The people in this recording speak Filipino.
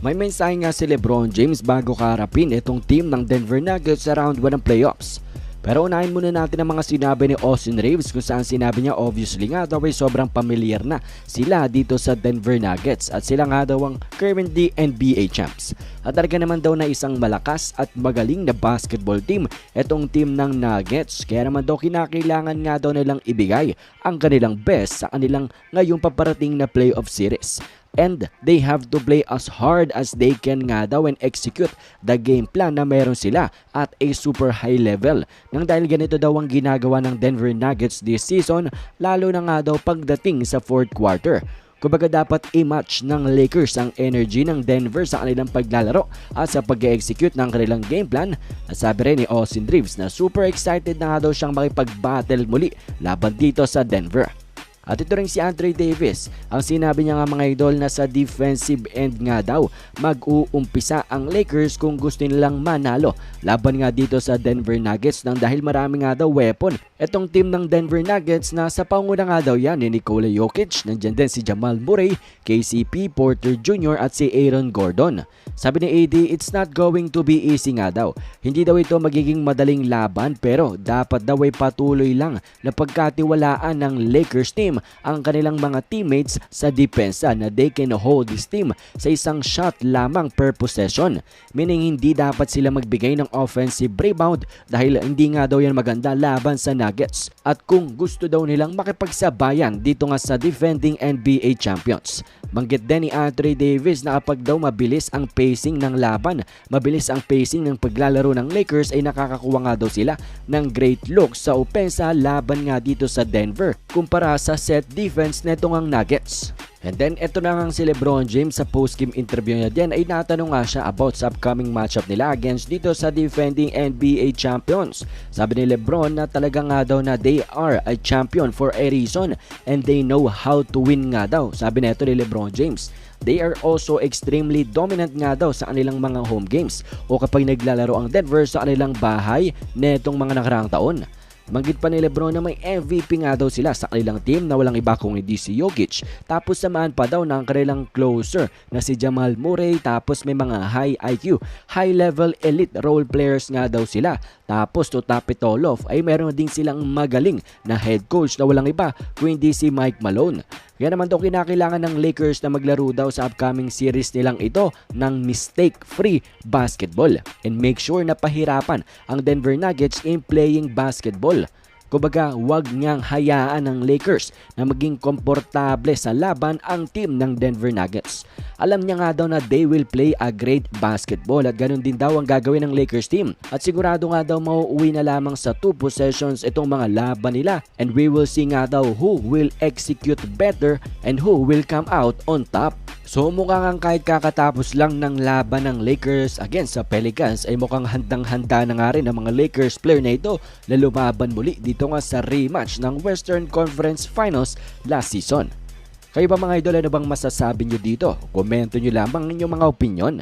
May mensahe nga si LeBron James bago kaharapin itong team ng Denver Nuggets sa round 1 ng playoffs. Pero unahin muna natin ang mga sinabi ni Austin Reeves kung saan sinabi niya obviously nga daw ay sobrang pamilyar na sila dito sa Denver Nuggets at sila nga daw ang currently NBA champs. At talaga naman daw na isang malakas at magaling na basketball team itong team ng Nuggets, kaya naman daw kinakailangan nga daw nilang ibigay ang kanilang best sa kanilang ngayong paparating na playoff series. And they have to play as hard as they can nga daw and execute the game plan na meron sila at a super high level. Nang dahil ganito daw ang ginagawa ng Denver Nuggets this season, lalo na nga daw pagdating sa fourth quarter. Kumbaga dapat i-match ng Lakers ang energy ng Denver sa kanilang paglalaro at sa pag-execute ng kanilang game plan. At sabi rin ni Austin Reeves na super excited na nga daw siyang makipag-battle muli laban dito sa Denver. At ito rin si Anthony Davis, ang sinabi niya nga mga idol na sa defensive end nga daw mag-uumpisa ang Lakers kung gusto nilang manalo laban nga dito sa Denver Nuggets nang dahil marami nga daw weapon. Itong team ng Denver Nuggets na sa panguna nga daw yan ni Nikola Jokic, nandiyan din si Jamal Murray, KCP, Porter Jr. at si Aaron Gordon. Sabi ni AD, it's not going to be easy nga daw. Hindi daw ito magiging madaling laban pero dapat daw ay patuloy lang na pagkatiwalaan ng Lakers team ang kanilang mga teammates sa depensa na they can hold this team sa isang shot lamang per possession. Meaning hindi dapat sila magbigay ng offensive rebound dahil hindi nga daw yan maganda laban sa Nuggets. At kung gusto daw nilang makipagsabayan dito nga sa defending NBA champions. Banggit din ni Anthony Davis na kapag daw mabilis ang pacing ng laban, mabilis ang pacing ng paglalaro ng Lakers ay nakakakuha nga daw sila ng great looks sa opensa laban nga dito sa Denver kumpara sa set defense netong ang Nuggets. And then eto na nga si LeBron James sa post-game interview niya din ay natanong nga siya about sa upcoming matchup nila against dito sa defending NBA champions. Sabi ni LeBron na talaga nga daw na they are a champion for a reason and they know how to win nga daw. Sabi nito ni LeBron James. They are also extremely dominant nga daw sa kanilang mga home games o kapag naglalaro ang Denver sa kanilang bahay netong mga nakaraang taon. Banggit pa ni LeBron na may MVP nga daw sila sa kanilang team na walang iba kung hindi si Jokic. Tapos samahan pa daw ng kanilang closer na si Jamal Murray. Tapos may mga high IQ, high level elite role players nga daw sila. Tapos to top it all off ay meron din silang magaling na head coach na walang iba kung hindi si Mike Malone. Kaya naman daw kinakailangan ng Lakers na maglaro daw sa upcoming series nilang ito ng mistake-free basketball and make sure na pahirapan ang Denver Nuggets in playing basketball. Kumbaga, wag niyang hayaan ng Lakers na maging komportable sa laban ang team ng Denver Nuggets. Alam niya nga daw na they will play a great basketball at ganun din daw ang gagawin ng Lakers team. At sigurado nga daw mauuwi na lamang sa 2 possessions itong mga laban nila and we will see nga daw who will execute better and who will come out on top. So mukhang kahit kakatapos lang ng laban ng Lakers against sa Pelicans ay mukhang handang-handa na nga rin ang mga Lakers player na ito na lumaban muli dito nga sa rematch ng Western Conference Finals last season. Kayo ba mga idol, ano bang masasabi nyo dito? Komento nyo lamang ang inyong mga opinion.